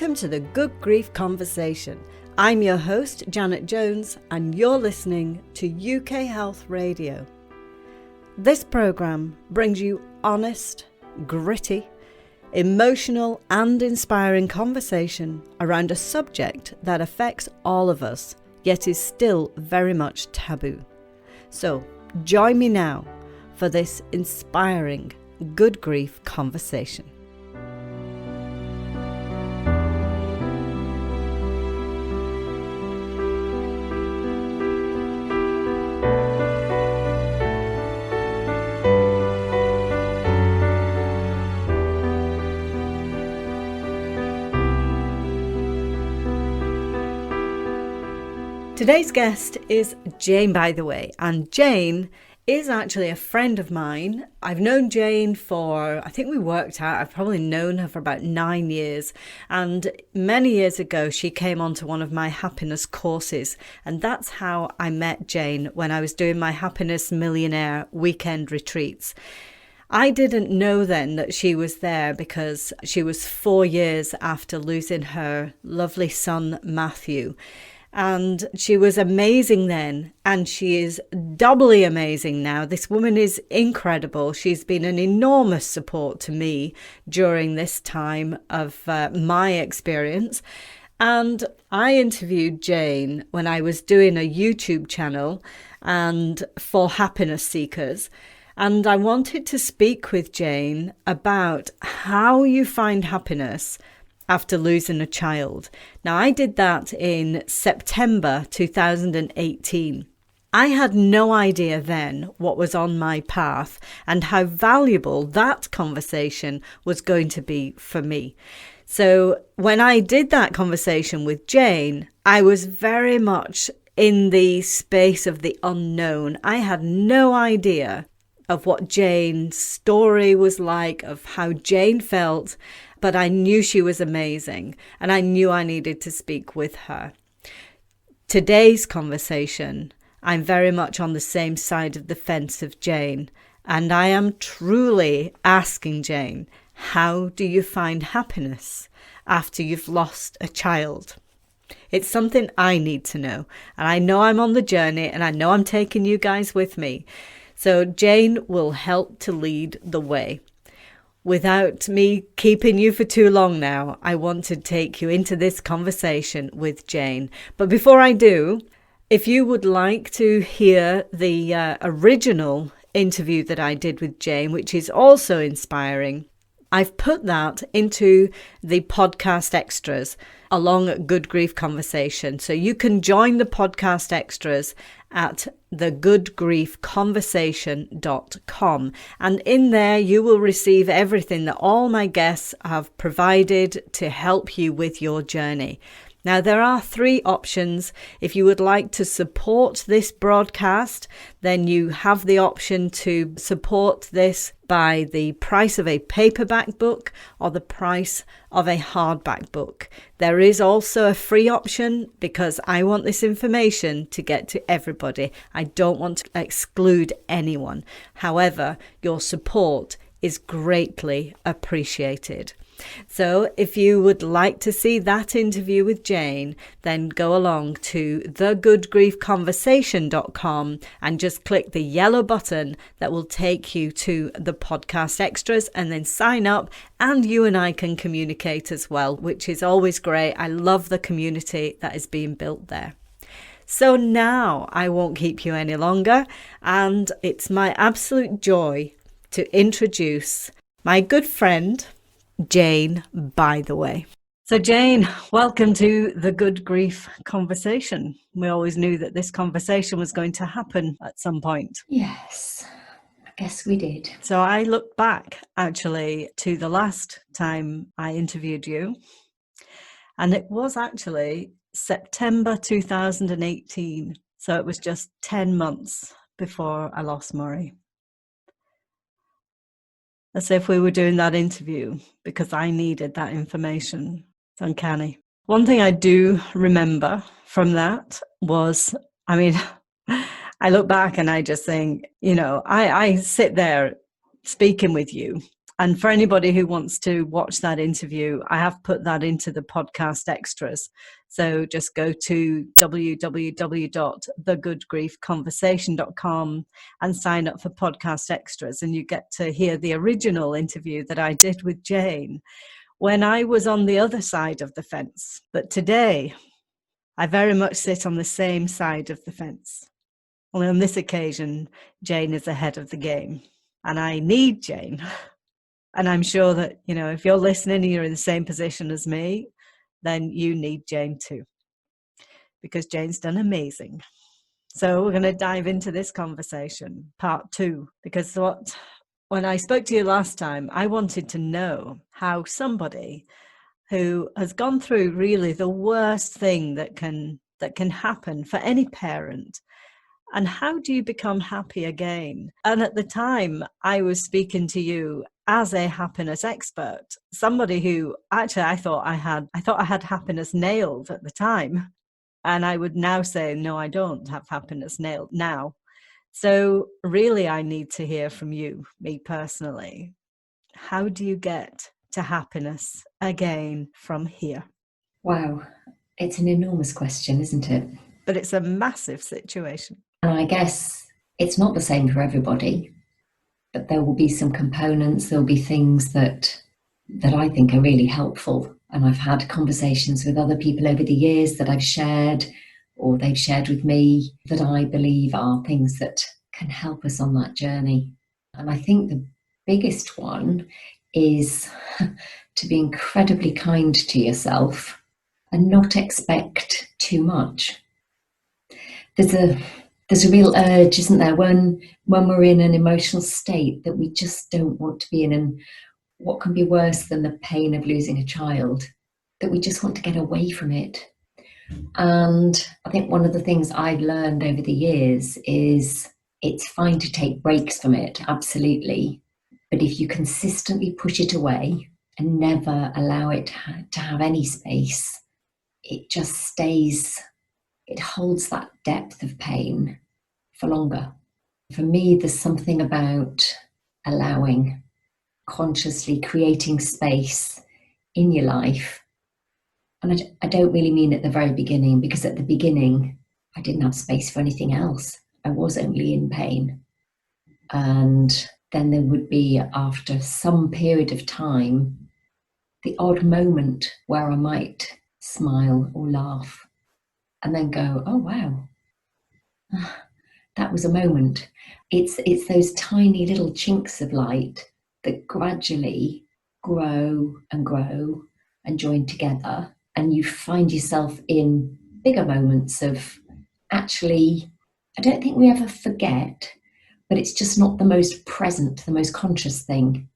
Welcome to the Good Grief Conversation. I'm your host, Janet Jones, and you're listening to UK Health Radio. This programme brings you honest, gritty, emotional and inspiring conversation around a subject that affects all of us, yet is still very much taboo. So join me now for this inspiring Good Grief Conversation. Today's guest is Jane, BytheWay, and Jane is actually a friend of mine. I've known Jane for, I think we worked out, I've probably known her for about 9 years. And many years ago, she came onto one of my happiness courses. And that's how I met Jane when I was doing my Happiness Millionaire weekend retreats. I didn't know then that she was there because she was 4 years after losing her lovely son, Mathew. And she was amazing then, and she is doubly amazing now. This woman is incredible. She's been an enormous support to me during this time of my experience. And I interviewed Jane when I was doing a YouTube channel and for happiness seekers. And I wanted to speak with Jane about how you find happiness after losing a child. Now, I did that in September 2018. I had no idea then what was on my path and how valuable that conversation was going to be for me. So when I did that conversation with Jane, I was very much in the space of the unknown. I had no idea of what Jane's story was like, of how Jane felt, but I knew she was amazing and I knew I needed to speak with her. Today's conversation, I'm very much on the same side of the fence of Jane, and I am truly asking Jane, how do you find happiness after you've lost a child? It's something I need to know, and I know I'm on the journey and I know I'm taking you guys with me. So Jane will help to lead the way. Without me keeping you for too long now, I want to take you into this conversation with Jane. But before I do, if you would like to hear the original interview that I did with Jane, which is also inspiring, I've put that into the podcast extras along Good Grief Conversation. So you can join the podcast extras at thegoodgriefconversation.com. And in there, you will receive everything that all my guests have provided to help you with your journey. Now, there are 3 options. If you would like to support this broadcast, then you have the option to support this by the price of a paperback book or the price of a hardback book. There is also a free option because I want this information to get to everybody. I don't want to exclude anyone. However, your support is greatly appreciated. So if you would like to see that interview with Jane, then go along to thegoodgriefconversation.com and just click the yellow button that will take you to the podcast extras, and then sign up, and you and I can communicate as well, which is always great. I love the community that is being built there. So now I won't keep you any longer, and it's my absolute joy to introduce my good friend, Jane, BytheWay. So Jane, welcome to the Good Grief Conversation. We always knew that this conversation was going to happen at some point. Yes, I guess we did. So I look back actually to the last time I interviewed you, and it was actually September 2018. So it was just 10 months before I lost Murray. As if we were doing that interview because I needed that information. It's uncanny. One thing I do remember from that was, I look back and I just think, I sit there speaking with you And for anybody who wants to watch that interview, I have put that into the podcast extras. So just go to www.thegoodgriefconversation.com and sign up for podcast extras, and you get to hear the original interview that I did with Jane when I was on the other side of the fence. But today, I very much sit on the same side of the fence. Only on this occasion, Jane is ahead of the game, and I need Jane. And I'm sure that, if you're listening and you're in the same position as me, then you need Jane too, because Jane's done amazing. So we're going to dive into this conversation, part 2, because when I spoke to you last time, I wanted to know how somebody who has gone through really the worst thing that can happen for any parent, and how do you become happy again? And at the time, I was speaking to you as a happiness expert, somebody who actually I thought I had happiness nailed at the time. And I would now say, no, I don't have happiness nailed now. So really, I need to hear from you, me personally. How do you get to happiness again from here? Wow, it's an enormous question, isn't it? But it's a massive situation. And I guess it's not the same for everybody, but there will be some components, there'll be things that I think are really helpful. And I've had conversations with other people over the years that I've shared, or they've shared with me, that I believe are things that can help us on that journey. And I think the biggest one is to be incredibly kind to yourself and not expect too much. There's a real urge, isn't there, when we're in an emotional state that we just don't want to be in, and what can be worse than the pain of losing a child, that we just want to get away from it. And I think one of the things I've learned over the years is it's fine to take breaks from it, absolutely. But if you consistently push it away and never allow it to have any space, it just stays, it holds that depth of pain for longer. For me, there's something about allowing, consciously creating space in your life. And I don't really mean at the very beginning, because at the beginning, I didn't have space for anything else. I was only in pain. And then there would be, after some period of time, the odd moment where I might smile or laugh and then go, oh, wow, that was a moment. It's those tiny little chinks of light that gradually grow and join together. And you find yourself in bigger moments of, actually, I don't think we ever forget, but it's just not the most present, the most conscious thing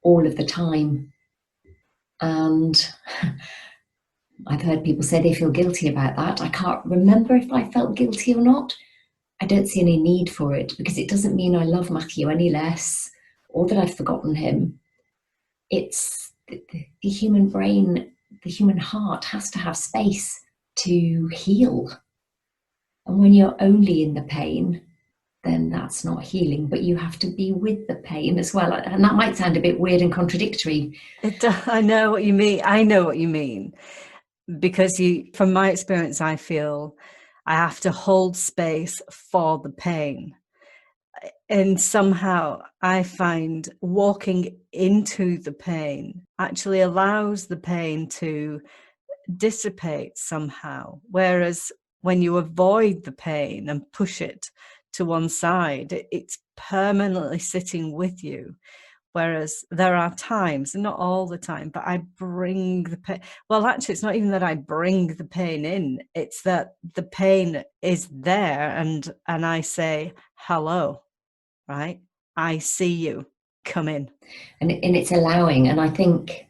all of the time. And I've heard people say they feel guilty about that. I can't remember if I felt guilty or not. I don't see any need for it, because it doesn't mean I love Mathew any less or that I've forgotten him. It's the human brain, the human heart has to have space to heal. And when you're only in the pain, then that's not healing, but you have to be with the pain as well. And that might sound a bit weird and contradictory. I know what you mean. Because from my experience, I feel I have to hold space for the pain. And somehow I find walking into the pain actually allows the pain to dissipate somehow. Whereas when you avoid the pain and push it to one side, it's permanently sitting with you. Whereas there are times, not all the time, but I bring the pain. Well, actually, it's not even that I bring the pain in. It's that the pain is there, and I say, hello, right? I see you. Come in. And it's allowing. And I think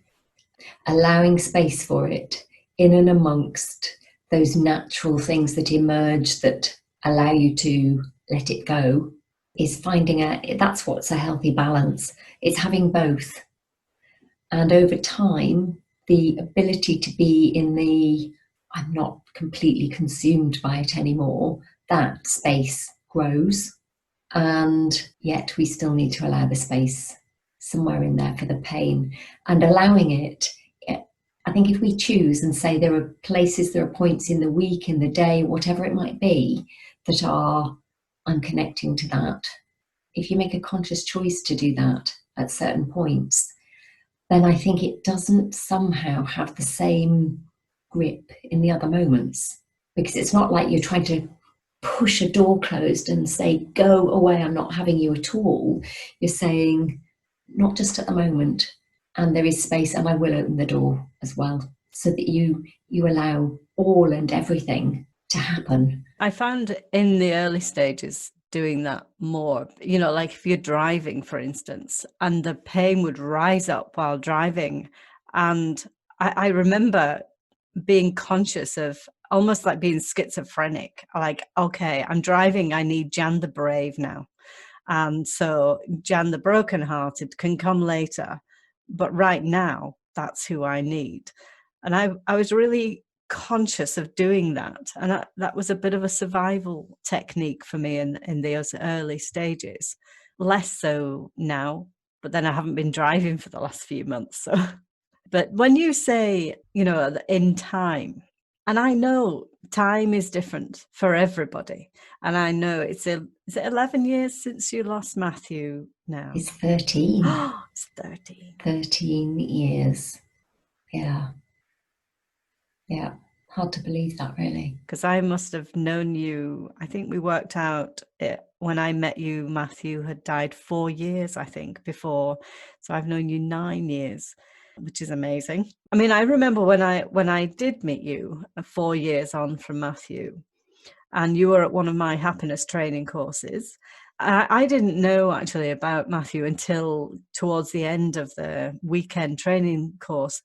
allowing space for it in and amongst those natural things that emerge that allow you to let it go is finding that's what's a healthy balance. It's having both. And over time, the ability to be in the, I'm not completely consumed by it anymore, that space grows. And yet we still need to allow the space somewhere in there for the pain, and allowing it. I think if we choose and say there are places, there are points in the week, in the day, whatever it might be, that are, I'm connecting to that. If you make a conscious choice to do that at certain points, then I think it doesn't somehow have the same grip in the other moments, because it's not like you're trying to push a door closed and say, go away, I'm not having you at all. You're saying, not just at the moment, and there is space, and I will open the door as well, so that you allow all and everything to happen. I found in the early stages doing that more, you know, like if you're driving, for instance, and the pain would rise up while driving. And I remember being conscious of almost like being schizophrenic, like, okay, I'm driving, I need Jan the Brave now. And so Jan the Brokenhearted can come later, but right now, that's who I need. And I was really conscious of doing that. And that was a bit of a survival technique for me in those early stages. Less so now, but then I haven't been driving for the last few months. So. But when you say, you know, in time, and I know time is different for everybody. And I know is it 11 years since you lost Mathew now? It's 13. It's 13. 13 years. Yeah. Yeah. Hard to believe that, really. Because I must have known you, I think we worked out it, when I met you, Mathew had died 4 years, I think, before. So I've known you 9 years, which is amazing. I mean, I remember when I did meet you 4 years on from Mathew, and you were at one of my happiness training courses. I didn't know actually about Mathew until towards the end of the weekend training course.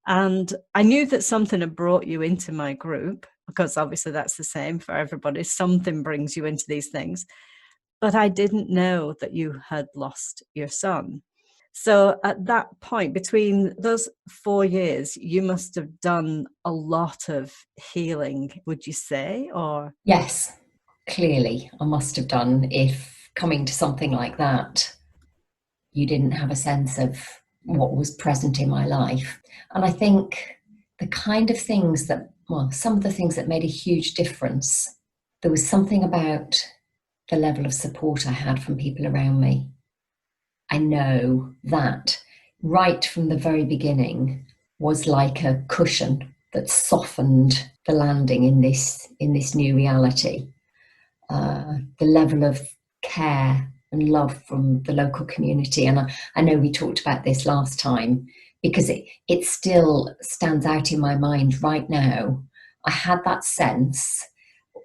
And I knew that something had brought you into my group, because obviously that's the same for everybody. Something brings you into these things. But I didn't know that you had lost your son. So at that point, between those 4 years, you must have done a lot of healing, would you say? Or yes, clearly I must have done, if coming to something like that, you didn't have a sense of what was present in my life. And I think the kind of things that, well, some of the things that made a huge difference, there was something about the level of support I had from people around me. I know that right from the very beginning was like a cushion that softened the landing in this new reality. The level of care and love from the local community. And I know we talked about this last time, because it still stands out in my mind right now. I had that sense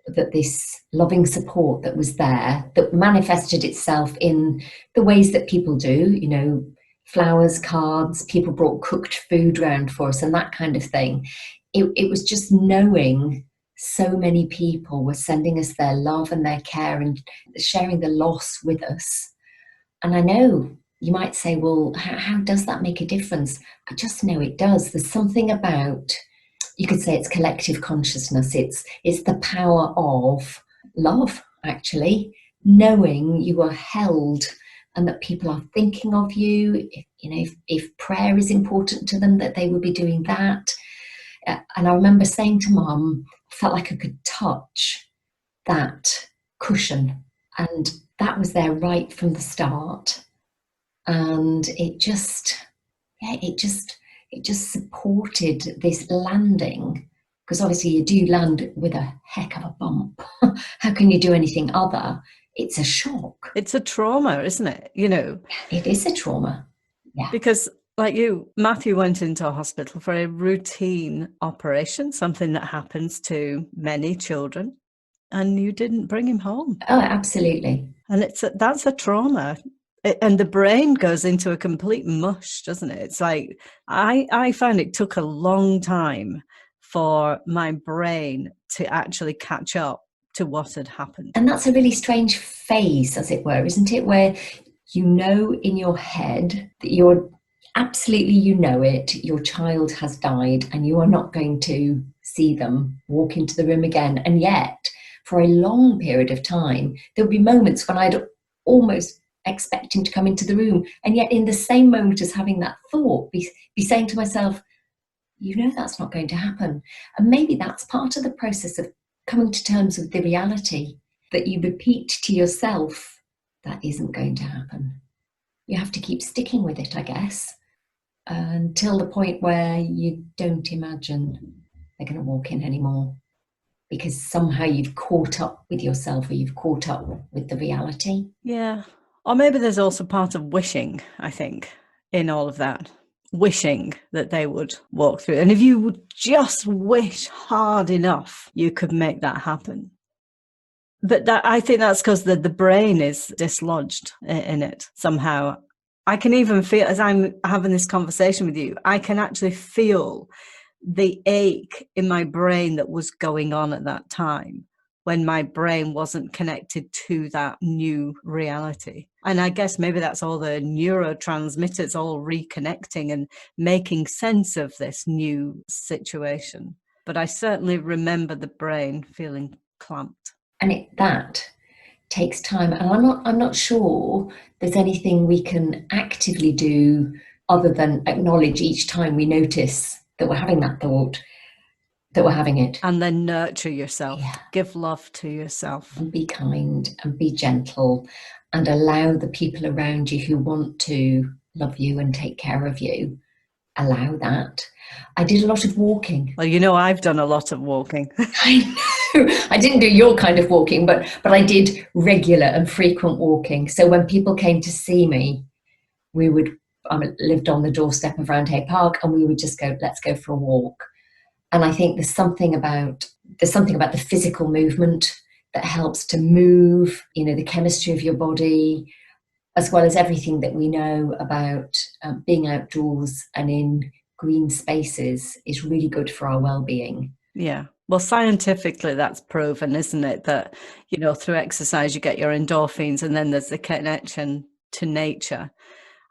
that this loving support that was there, that manifested itself in the ways that people do, you know, flowers, cards, people brought cooked food round for us and that kind of thing. It was just knowing so many people were sending us their love and their care and sharing the loss with us. And I know you might say, well, how does that make a difference? I just know it does. There's something about, you could say it's collective consciousness. It's the power of love, actually, knowing you are held and that people are thinking of you. If prayer is important to them, that they will be doing that. And I remember saying to Mum, I felt like I could touch that cushion, and that was there right from the start. And it just supported this landing, because obviously you do land with a heck of a bump. How can you do anything other? It's a shock. it's a trauma, isn't it? You know, It is a trauma. Yeah. because like you, Mathew went into a hospital for a routine operation, something that happens to many children, and you didn't bring him home. Oh, absolutely. And that's a trauma. And the brain goes into a complete mush, doesn't it? It's like, I found it took a long time for my brain to actually catch up to what had happened. And that's a really strange phase, as it were, isn't it? Where you know in your head that you're absolutely, you know it, your child has died and you are not going to see them walk into the room again. And yet, for a long period of time, there'll be moments when I'd almost expecting to come into the room. And yet in the same moment as having that thought, be saying to myself, you know that's not going to happen. And maybe that's part of the process of coming to terms with the reality that you repeat to yourself, that isn't going to happen. You have to keep sticking with it, I guess, until the point where you don't imagine they're going to walk in anymore, because somehow you've caught up with yourself, or you've caught up with the reality. Yeah. Or maybe there's also part of wishing, I think, in all of that. Wishing that they would walk through. And if you would just wish hard enough, you could make that happen. But I think that's because the brain is dislodged in it somehow. I can even feel, as I'm having this conversation with you, I can actually feel the ache in my brain that was going on at that time, when my brain wasn't connected to that new reality. And I guess maybe that's all the neurotransmitters all reconnecting and making sense of this new situation. But I certainly remember the brain feeling clamped. And that takes time. And I'm not sure there's anything we can actively do other than acknowledge each time we notice that we're having that thought, that we're having it. And then nurture yourself. Yeah. Give love to yourself. And be kind and be gentle, and allow the people around you who want to love you and take care of you, allow that. I did a lot of walking. Well, you know, I've done a lot of walking. I know. I didn't do your kind of walking, but I did regular and frequent walking. So when people came to see me, we would, I lived on the doorstep of Roundhay Park, and we would just go, let's go for a walk. And I think there's something about the physical movement that helps to move, you know, the chemistry of your body, as well as everything that we know about being outdoors and in green spaces is really good for our well-being. Yeah. Well, scientifically, that's proven, isn't it? That, you know, through exercise, you get your endorphins, and then there's the connection to nature.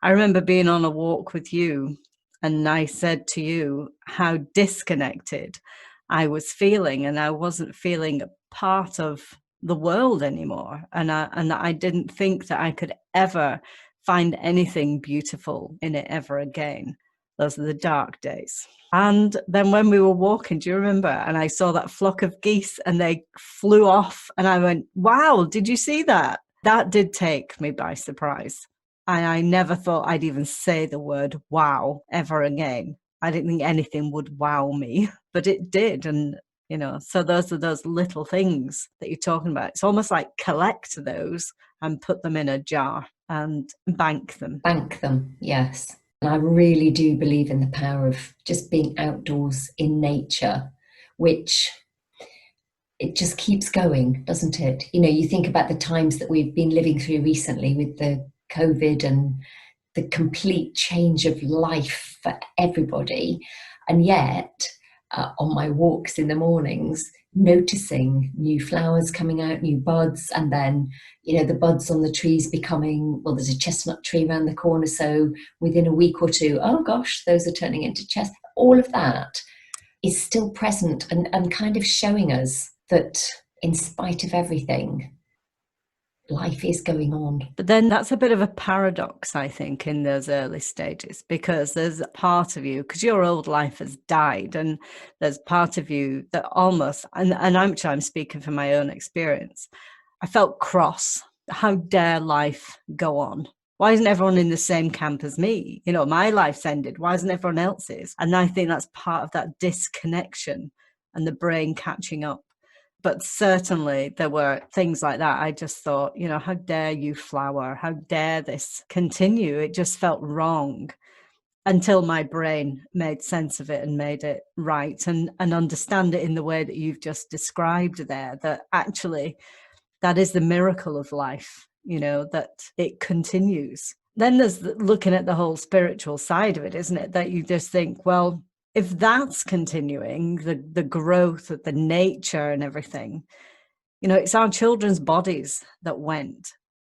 I remember being on a walk with you, and I said to you how disconnected I was feeling, and I wasn't feeling a part of the world anymore. And I didn't think that I could ever find anything beautiful in it ever again. Those are the dark days. And then when we were walking, do you remember? And I saw that flock of geese and they flew off, and I went, wow, did you see that? That did take me by surprise. And I never thought I'd even say the word wow ever again. I didn't think anything would wow me, but it did. And, you know, so those are those little things that you're talking about. It's almost like collect those and put them in a jar and bank them. Bank them, yes. And I really do believe in the power of just being outdoors in nature, which it just keeps going, doesn't it? You know, you think about the times that we've been living through recently with the COVID and the complete change of life for everybody. And yet, on my walks in the mornings, noticing new flowers coming out, new buds, and then, you know, the buds on the trees becoming, well, there's a chestnut tree around the corner, so within a week or two, oh gosh, those are turning into chestnut. All of that is still present and kind of showing us that in spite of everything, life is going on. But then that's a bit of a paradox, I think, in those early stages, because there's a part of you, because your old life has died, and there's part of you that almost, and I'm speaking from my own experience, I felt cross. How dare life go on? Why isn't everyone in the same camp as me? You know, my life's ended. Why isn't everyone else's? And I think that's part of that disconnection and the brain catching up. But certainly there were things like that. I just thought, you know, how dare you flower? How dare this continue? It just felt wrong until my brain made sense of it and made it right and understand it in the way that you've just described there, that actually that is the miracle of life, you know, that it continues. Then there's looking at the whole spiritual side of it, isn't it? That you just think, well, if that's continuing, the growth of the nature and everything, you know, it's our children's bodies that went.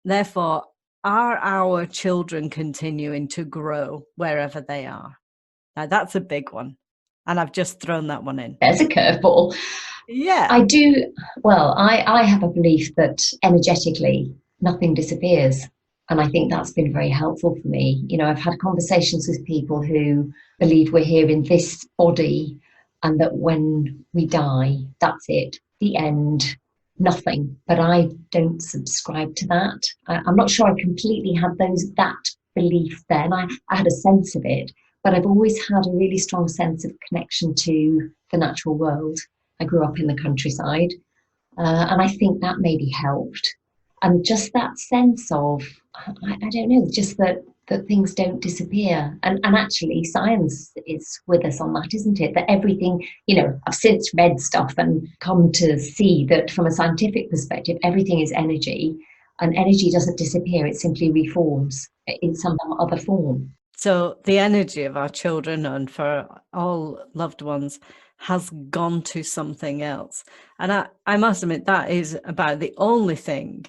Therefore, are our children continuing to grow wherever they are? Now, that's a big one. And I've just thrown that one in. There's a curveball. Yeah. I do. Well, I have a belief that energetically, nothing disappears. And I think that's been very helpful for me. You know, I've had conversations with people who believe we're here in this body and that when we die, that's it, the end, nothing. But I don't subscribe to that. I'm not sure I completely had that belief then. I had a sense of it, but I've always had a really strong sense of connection to the natural world. I grew up in the countryside, and I think that maybe helped. And just that sense of, I don't know, just that things don't disappear. And actually, science is with us on that, isn't it? That everything, you know, I've since read stuff and come to see that from a scientific perspective, everything is energy, and energy doesn't disappear, it simply reforms in some other form. So the energy of our children and for all loved ones has gone to something else. And I must admit, that is about the only thing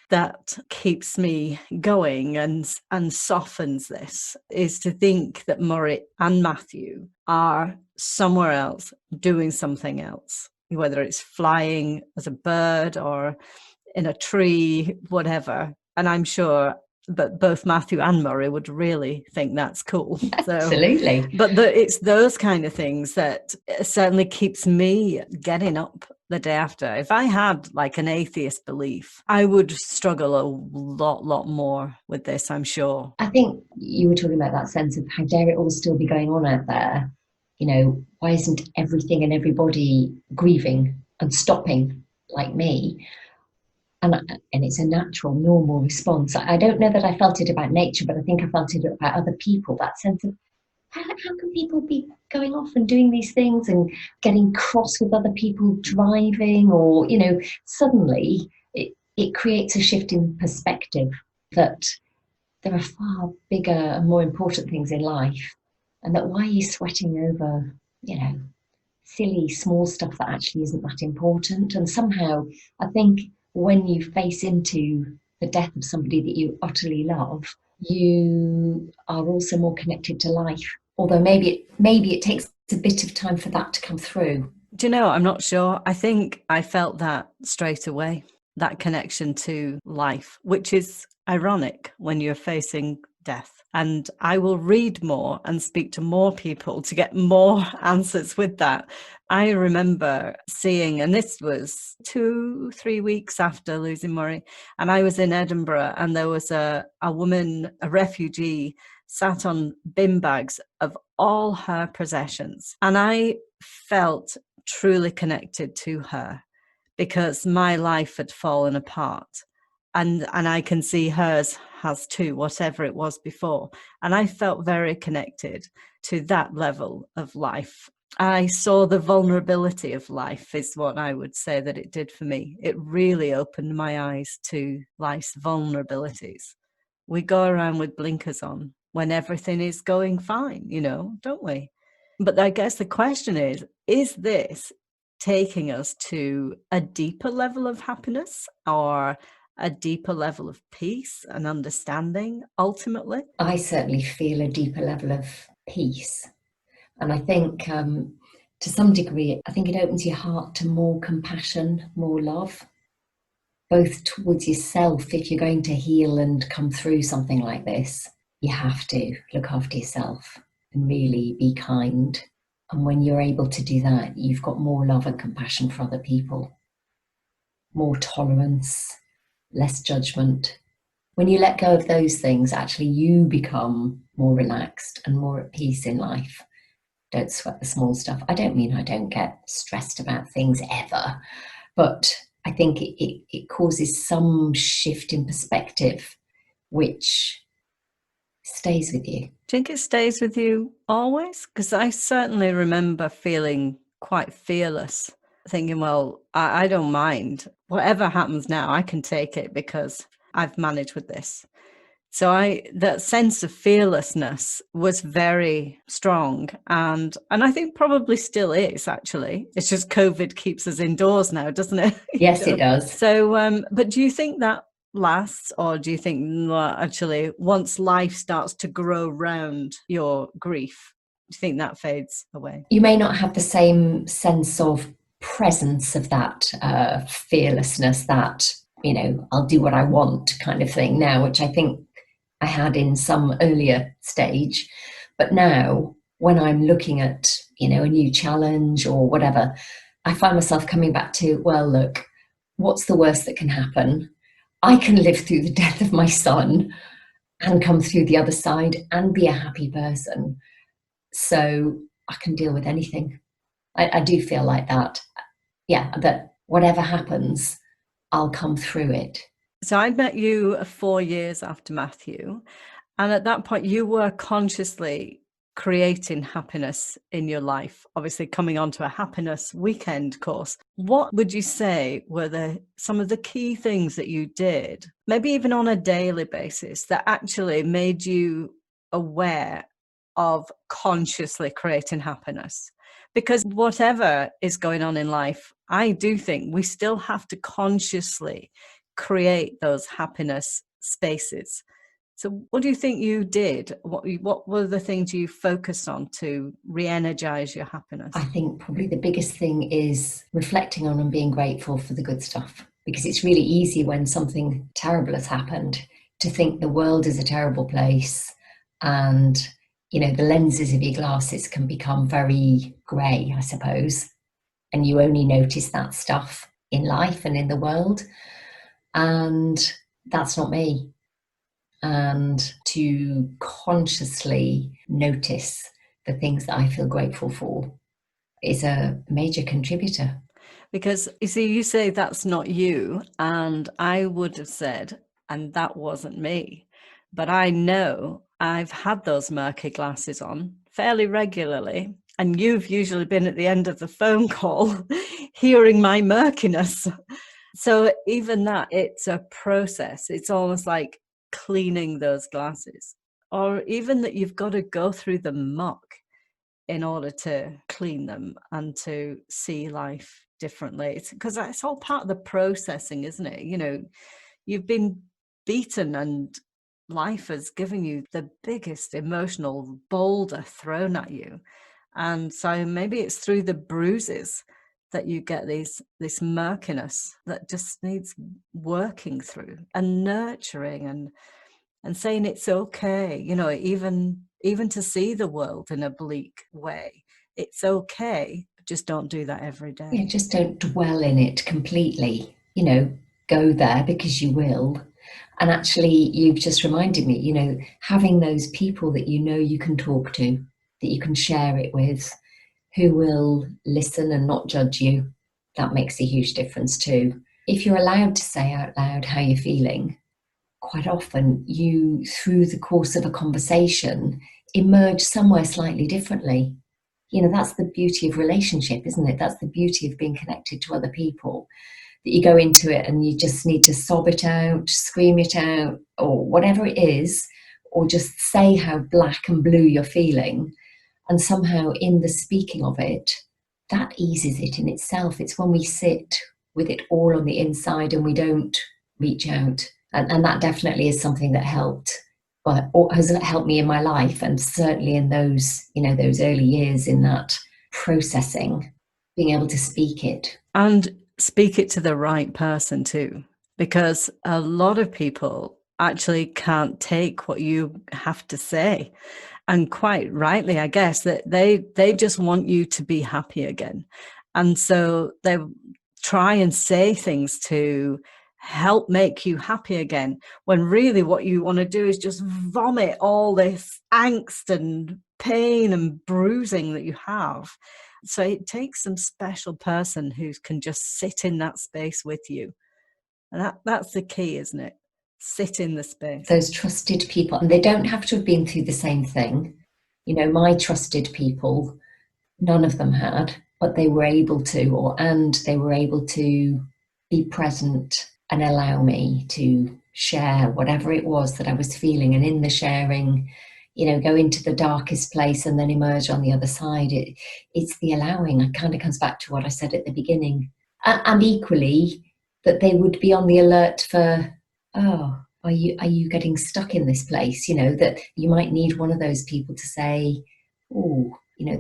that keeps me going and softens this, is to think that Murray and Mathew are somewhere else doing something else, whether it's flying as a bird or in a tree, whatever. And I'm sure that both Mathew and Murray would really think that's cool. So, Absolutely. But it's those kind of things that certainly keeps me getting up the day after. If I had like an atheist belief, I would struggle a lot more with this, I'm sure. I think you were talking about that sense of how dare it all still be going on out there. You know, why isn't everything and everybody grieving and stopping like me? And it's a natural, normal response. I don't know that I felt it about nature, but I think I felt it about other people, that sense of how can people be going off and doing these things and getting cross with other people driving, or, you know, suddenly it creates a shift in perspective that there are far bigger and more important things in life, and that why are you sweating over, you know, silly small stuff that actually isn't that important? And somehow I think when you face into the death of somebody that you utterly love, you are also more connected to life. Although maybe it takes a bit of time for that to come through. Do you know, I'm not sure. I think I felt that straight away, that connection to life, which is ironic when you're facing death. And I will read more and speak to more people to get more answers with that. I remember seeing, and this was 2-3 weeks after losing Murray, and I was in Edinburgh, and there was a woman, a refugee, sat on bin bags of all her possessions. And I felt truly connected to her because my life had fallen apart. And I can see hers has too, whatever it was before. And I felt very connected to that level of life. I saw the vulnerability of life, is what I would say that it did for me. It really opened my eyes to life's vulnerabilities. We go around with blinkers on when everything is going fine, you know, don't we? But I guess the question is this taking us to a deeper level of happiness or a deeper level of peace and understanding ultimately? I certainly feel a deeper level of peace. And I think to some degree, I think it opens your heart to more compassion, more love, both towards yourself. If you're going to heal and come through something like this, you have to look after yourself and really be kind. And when you're able to do that, you've got more love and compassion for other people, more tolerance, less judgment. When you let go of those things, actually you become more relaxed and more at peace in life. Don't sweat the small stuff. I don't mean I don't get stressed about things ever, but I think it causes some shift in perspective, which stays with you. Do you think it stays with you always? Because I certainly remember feeling quite fearless, thinking, well, I don't mind. Whatever happens now, I can take it because I've managed with this. So that sense of fearlessness was very strong, and I think probably still is, actually. It's just COVID keeps us indoors now, doesn't it? Yes, it does. So, but do you think that lasts, or do you think actually once life starts to grow round your grief, do you think that fades away? You may not have the same sense of presence of that fearlessness, that I'll do what I want kind of thing now, which I think I had in some earlier stage. But now, when I'm looking at, a new challenge or whatever, I find myself coming back to, well, look, what's the worst that can happen? I can live through the death of my son and come through the other side and be a happy person. So I can deal with anything. I do feel like that. Yeah, that whatever happens, I'll come through it. So I met you 4 years after Mathew. And at that point, you were consciously creating happiness in your life, obviously coming onto a happiness weekend course. What would you say were some of the key things that you did, maybe even on a daily basis, that actually made you aware of consciously creating happiness? Because whatever is going on in life, I do think we still have to consciously create those happiness spaces. So what do you think you did? What were the things you focused on to re-energize your happiness? I think probably the biggest thing is reflecting on and being grateful for the good stuff, because it's really easy when something terrible has happened to think the world is a terrible place, and the lenses of your glasses can become very grey, I suppose, and you only notice that stuff in life and in the world, and that's not me. And to consciously notice the things that I feel grateful for is a major contributor. Because you see, you say that's not you, and I would have said, and that wasn't me. But I know I've had those murky glasses on fairly regularly, and you've usually been at the end of the phone call hearing my murkiness. So even that, it's a process. It's almost like cleaning those glasses, or even that you've got to go through the muck in order to clean them and to see life differently. It's because it's all part of the processing, isn't it? You've been beaten and life has given you the biggest emotional boulder thrown at you. And so maybe it's through the bruises that you get this murkiness that just needs working through and nurturing and saying it's okay, even to see the world in a bleak way. It's okay. Just don't do that every day. Yeah, just don't dwell in it completely. Go there because you will. And actually, you've just reminded me, having those people that you can talk to, that you can share it with, who will listen and not judge you, that makes a huge difference too. If you're allowed to say out loud how you're feeling, quite often you, through the course of a conversation, emerge somewhere slightly differently. That's the beauty of relationship, isn't it? That's the beauty of being connected to other people, that you go into it and you just need to sob it out, scream it out, or whatever it is, or just say how black and blue you're feeling. And somehow in the speaking of it, that eases it in itself. It's when we sit with it all on the inside and we don't reach out. And that definitely is something that helped, or has helped me in my life, and certainly in those early years, in that processing, being able to speak it. And speak it to the right person too, because a lot of people actually can't take what you have to say. And quite rightly, I guess, that they just want you to be happy again. And so they try and say things to help make you happy again, when really what you want to do is just vomit all this angst and pain and bruising that you have. So it takes some special person who can just sit in that space with you. And that's the key, isn't it? Sit in the space. Those trusted people, and they don't have to have been through the same thing. My trusted people, none of them had, but they were able to, and they were able to be present and allow me to share whatever it was that I was feeling. And in the sharing, go into the darkest place and then emerge on the other side. It's the allowing. It kind of comes back to what I said at the beginning. And equally, that they would be on the alert for, oh, are you getting stuck in this place? That you might need one of those people to say, oh,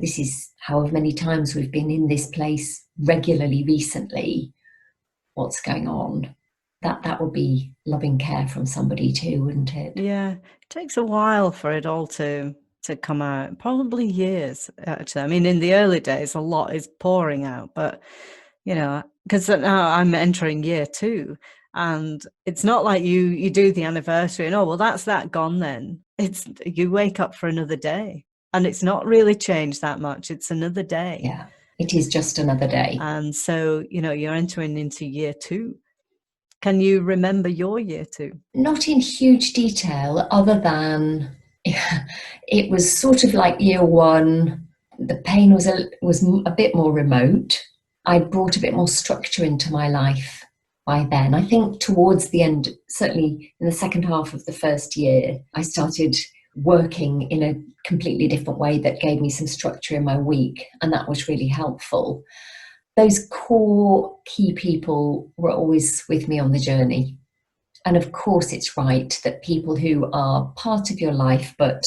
this is however many times we've been in this place regularly recently. What's going on? that would be loving care from somebody too, wouldn't it? Yeah, it takes a while for it all to come out. Probably years, actually. I mean, in the early days, a lot is pouring out, but because now I'm entering year 2, and it's not like you do the anniversary and well, that's that gone then. It's you wake up for another day, and it's not really changed that much. It's another day. Yeah, it is just another day. And so, you're entering into year 2. Can you remember your year 2? Not in huge detail, other than it was sort of like year 1. The pain was a bit more remote. I brought a bit more structure into my life by then. I think towards the end, certainly in the second half of the first year, I started working in a completely different way that gave me some structure in my week, and that was really helpful. Those core key people were always with me on the journey. And of course, it's right that people who are part of your life, but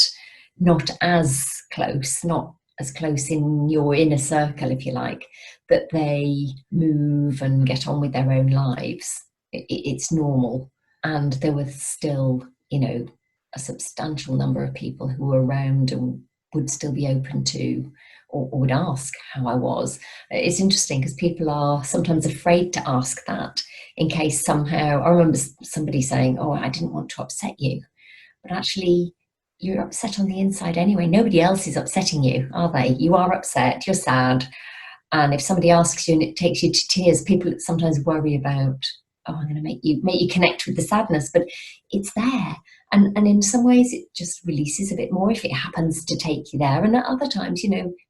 not as close, not as close in your inner circle, if you like, that they move and get on with their own lives. It's normal. And there was still, a substantial number of people who were around and would still be open to or would ask how I was. It's interesting because people are sometimes afraid to ask that in case somehow, I remember somebody saying, I didn't want to upset you. But actually, you're upset on the inside anyway. Nobody else is upsetting you, are they? You are upset, you're sad. And if somebody asks you and it takes you to tears, people sometimes worry about, I'm going to make you connect with the sadness, but it's there. And in some ways, it just releases a bit more if it happens to take you there. And at other times,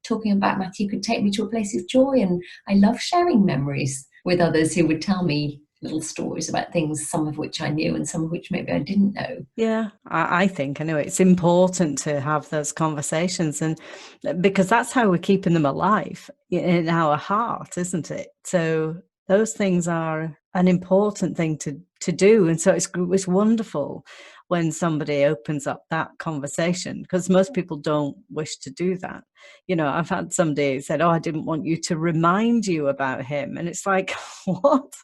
talking about Mathew could take me to a place of joy. And I love sharing memories with others who would tell me little stories about things, some of which I knew and some of which maybe I didn't know. Yeah, I think, it's important to have those conversations, and because that's how we're keeping them alive in our heart, isn't it? So those things are an important thing to do. And so it's wonderful when somebody opens up that conversation, because most people don't wish to do that. I've had somebody said, I didn't want you to remind you about him. And it's like, what?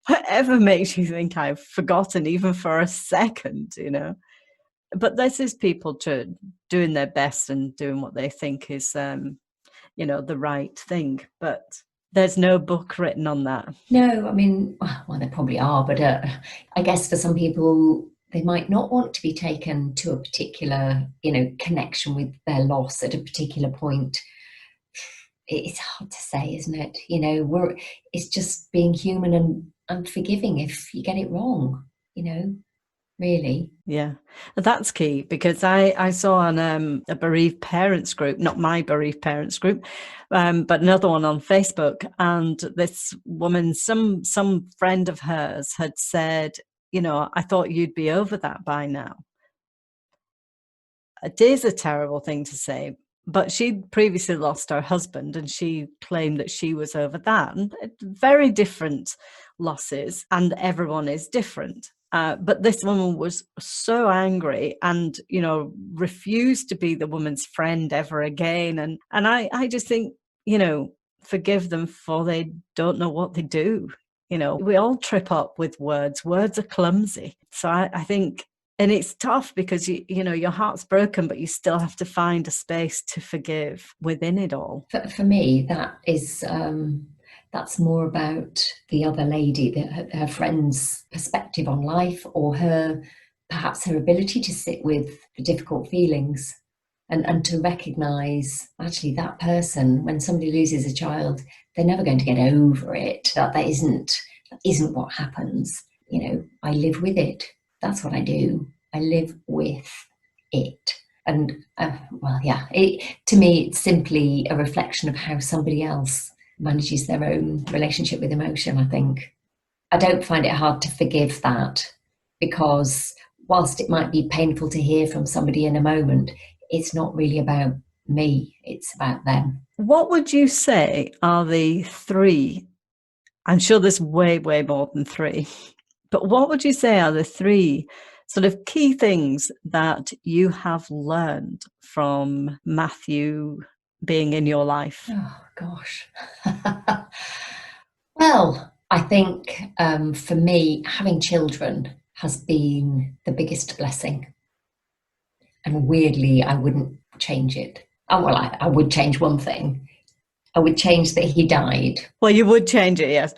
Whatever makes you think I've forgotten even for a second, But this is people doing their best and doing what they think is, the right thing. But there's no book written on that. No, I mean, well, there probably are, but I guess for some people, they might not want to be taken to a particular, connection with their loss at a particular point. It's hard to say, isn't it? It's just being human and forgiving if you get it wrong, really. Yeah, that's key, because I saw on a bereaved parents group, not my bereaved parents group, but another one on Facebook, and this woman, some friend of hers had said, I thought you'd be over that by now. It is a terrible thing to say, but she'd previously lost her husband, and she claimed that she was over that. And very different losses, and everyone is different. But this woman was so angry and, refused to be the woman's friend ever again. And I just think, forgive them, for they don't know what they do. We all trip up with words. Words are clumsy. So I think, and it's tough because, your heart's broken, but you still have to find a space to forgive within it all. For me, that is... that's more about the other lady, her friend's perspective on life, or perhaps her ability to sit with the difficult feelings and to recognise, actually, that person, when somebody loses a child, they're never going to get over it. That isn't what happens. I live with it. That's what I do. I live with it. And, to me, it's simply a reflection of how somebody else manages their own relationship with emotion, I think. I don't find it hard to forgive that, because whilst it might be painful to hear from somebody in a moment, it's not really about me, it's about them. What would you say are the 3? I'm sure there's way, way more than 3, but what would you say are the 3 sort of key things that you have learned from Mathew being in your life? Oh, gosh. Well, I think for me, having children has been the biggest blessing. And weirdly, I wouldn't change it. Oh, well, I would change one thing. I would change that he died. Well, you would change it, yes.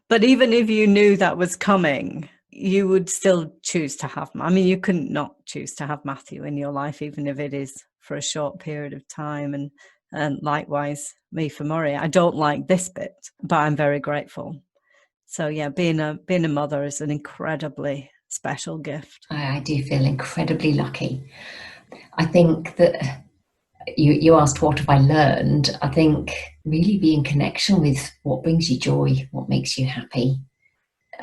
But even if you knew that was coming, you would still choose to have, I mean, you couldn't not choose to have Mathew in your life, even if it is for a short period of time. And likewise, me for Murray. I don't like this bit, but I'm very grateful. So yeah, being a mother is an incredibly special gift. I do feel incredibly lucky. I think that you asked what have I learned. I think really be in connection with what brings you joy, what makes you happy.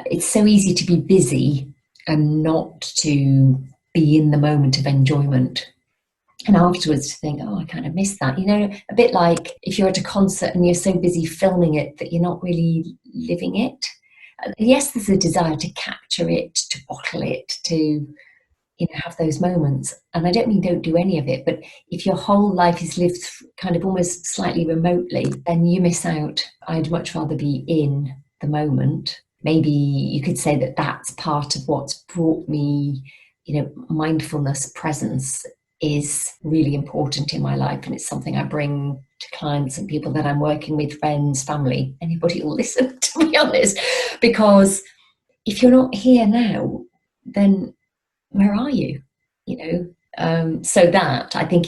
It's so easy to be busy and not to be in the moment of enjoyment. And afterwards to think, oh, I kind of missed that. You know, a bit like if you're at a concert and you're so busy filming it that you're not really living it. Yes, there's a desire to capture it, to bottle it, to have those moments. And I don't mean don't do any of it, but if your whole life is lived kind of almost slightly remotely, then you miss out. I'd much rather be in the moment. Maybe you could say that that's part of what's brought me, mindfulness, presence is really important in my life. And it's something I bring to clients and people that I'm working with, friends, family, anybody will listen, to be honest. Because if you're not here now, then where are you? So that I think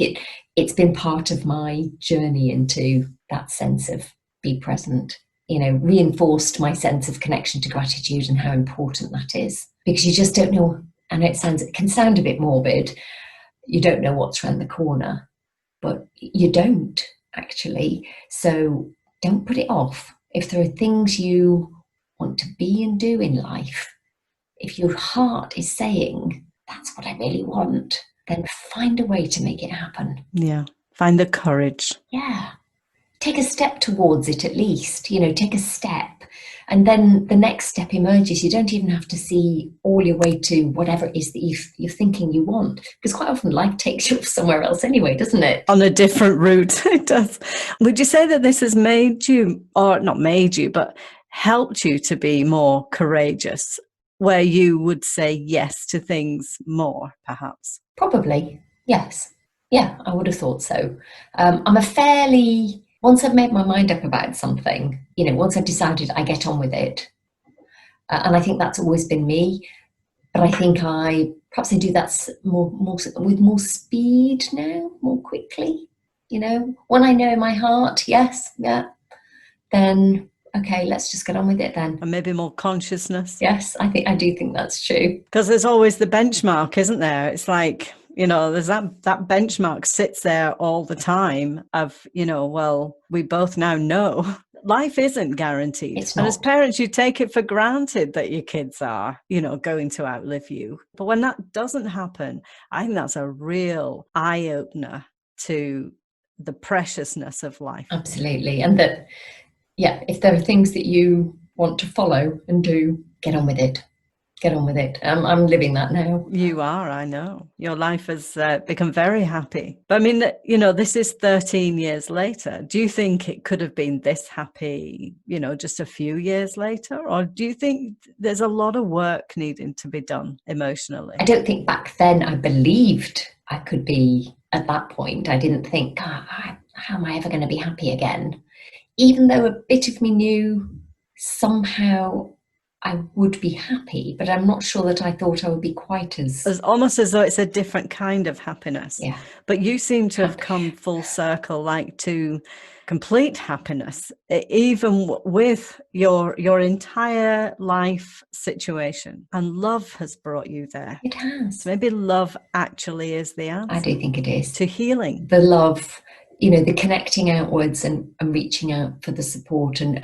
it's been part of my journey into that sense of be present, reinforced my sense of connection to gratitude and how important that is, because you just don't know. And it can sound a bit morbid. You don't know what's around the corner, but you don't actually. So don't put it off. If there are things you want to be and do in life, if your heart is saying, that's what I really want, then find a way to make it happen. Yeah. Find the courage. Yeah. Take a step towards it at least, take a step. And then the next step emerges. You don't even have to see all your way to whatever it is that you're thinking you want. Because quite often life takes you somewhere else anyway, doesn't it? On a different route, it does. Would you say that this has made you, or not made you, but helped you to be more courageous, where you would say yes to things more, perhaps? Probably, yes. Yeah, I would have thought so. Once I've made my mind up about something, once I've decided, I get on with it. And I think that's always been me. But I think perhaps I do that more with more speed now, more quickly. When I know in my heart, yes, yeah, then okay, let's just get on with it then. And maybe more consciousness. Yes, I do think that's true. Because there's always the benchmark, isn't there? It's like, there's that benchmark sits there all the time of, well, we both now know life isn't guaranteed. It's not. And as not. parents, you take it for granted that your kids are, going to outlive you. But when that doesn't happen, I think that's a real eye-opener to the preciousness of life. Absolutely. And that, yeah, if there are things that you want to follow and do, get on with it. Get on with it. I'm living that now. You are, I know. Your life has become very happy. But I mean, this is 13 years later. Do you think it could have been this happy, just a few years later? Or do you think there's a lot of work needing to be done emotionally? I don't think back then I believed I could be at that point. I didn't think, how am I ever going to be happy again? Even though a bit of me knew somehow I would be happy, but I'm not sure that I thought I would be quite as almost as though it's a different kind of happiness. Yeah. But you seem to have come full circle, like to complete happiness, even with your entire life situation. And love has brought you there. It has. So maybe love actually is the answer. I do think it is. To healing. The love, the connecting outwards and reaching out for the support and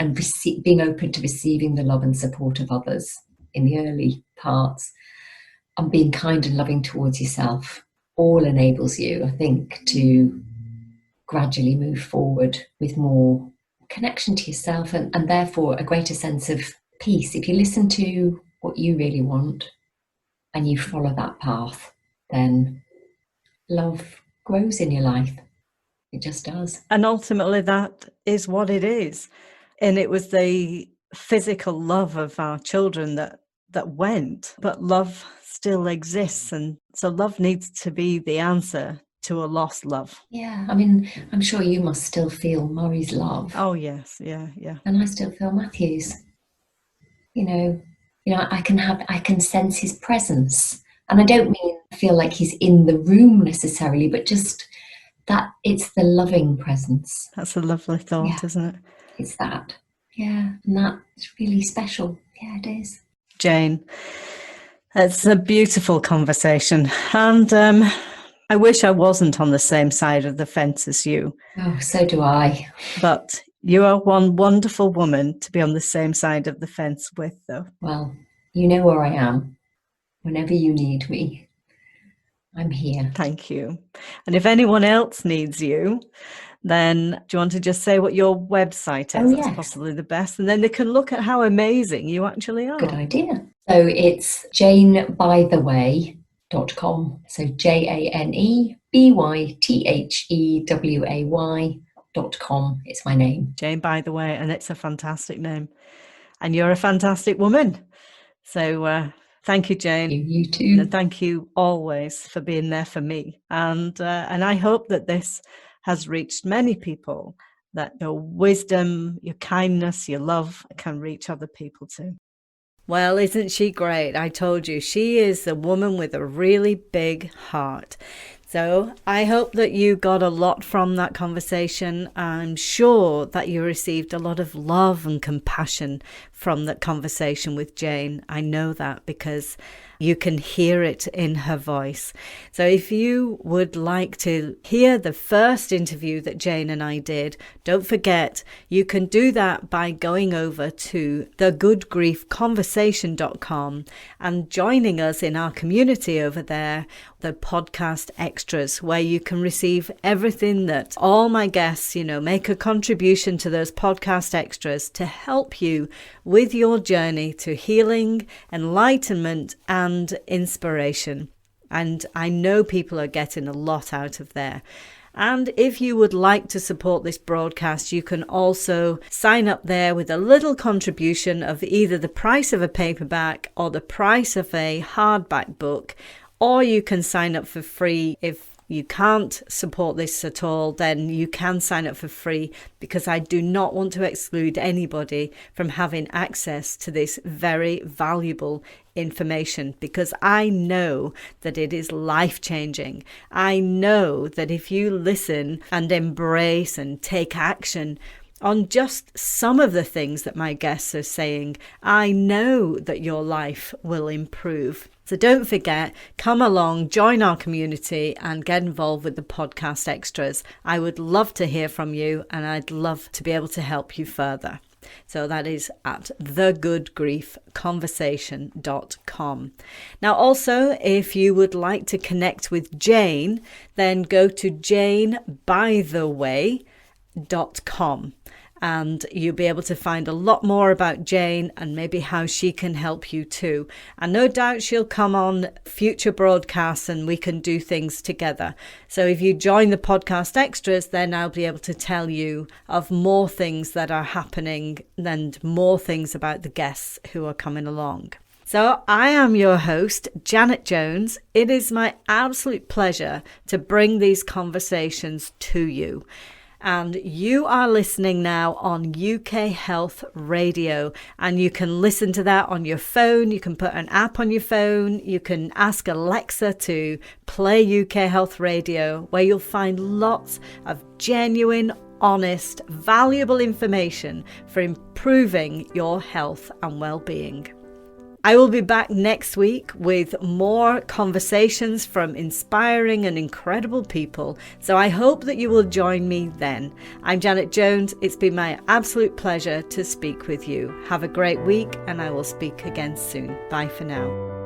being open to receiving the love and support of others in the early parts, and being kind and loving towards yourself, all enables you, I think, to gradually move forward with more connection to yourself and therefore a greater sense of peace. If you listen to what you really want and you follow that path, then love grows in your life. It just does. And ultimately that is what it is. And it was the physical love of our children that went, but love still exists. And so love needs to be the answer to a lost love. Yeah, I mean, I'm sure you must still feel Murray's love. Oh, yes. Yeah. And I still feel Mathew's. I can sense his presence. And I don't mean feel like he's in the room necessarily, but just that it's the loving presence. That's a lovely thought, isn't it? It's that. Yeah. And that's really special. Yeah, it is. Jane, it's a beautiful conversation. And I wish I wasn't on the same side of the fence as you. Oh, so do I. But you are one wonderful woman to be on the same side of the fence with, though. Well, you know where I am. Whenever you need me, I'm here. Thank you. And if anyone else needs you, then do you want to just say what your website is? Oh, yes. That's possibly the best. And then they can look at how amazing you actually are. Good idea. So it's JaneBytheWay.com. So JaneBytheway.com. It's my name. Jane BytheWay, and it's a fantastic name. And you're a fantastic woman. So thank you, Jane. You too. And thank you always for being there for me. And I hope that this has reached many people, that your wisdom, your kindness, your love can reach other people too. Well, isn't she great? I told you, she is a woman with a really big heart. So I hope that you got a lot from that conversation. I'm sure that you received a lot of love and compassion from that conversation with Jane. I know that because you can hear it in her voice. So if you would like to hear the first interview that Jane and I did, don't forget, you can do that by going over to thegoodgriefconversation.com and joining us in our community over there, the podcast extras, where you can receive everything that all my guests, make a contribution to those podcast extras to help you with your journey to healing, enlightenment, and inspiration. And I know people are getting a lot out of there. And if you would like to support this broadcast, you can also sign up there with a little contribution of either the price of a paperback or the price of a hardback book, or you can sign up for free. If you can't support this at all, then you can sign up for free, because I do not want to exclude anybody from having access to this very valuable information, because I know that it is life-changing. I know that if you listen and embrace and take action on just some of the things that my guests are saying, I know that your life will improve. So don't forget, come along, join our community and get involved with the podcast extras. I would love to hear from you, and I'd love to be able to help you further. So that is at thegoodgriefconversation.com. Now also, if you would like to connect with Jane, then go to JaneBytheWay.com. And you'll be able to find a lot more about Jane and maybe how she can help you too. And no doubt she'll come on future broadcasts and we can do things together. So if you join the podcast extras, then I'll be able to tell you of more things that are happening and more things about the guests who are coming along. So I am your host, Janet Jones. It is my absolute pleasure to bring these conversations to you. And you are listening now on UK Health Radio, and you can listen to that on your phone. You can put an app on your phone. You can ask Alexa to play UK Health Radio, where you'll find lots of genuine, honest, valuable information for improving your health and well-being. I will be back next week with more conversations from inspiring and incredible people. So I hope that you will join me then. I'm Janet Jones. It's been my absolute pleasure to speak with you. Have a great week, and I will speak again soon. Bye for now.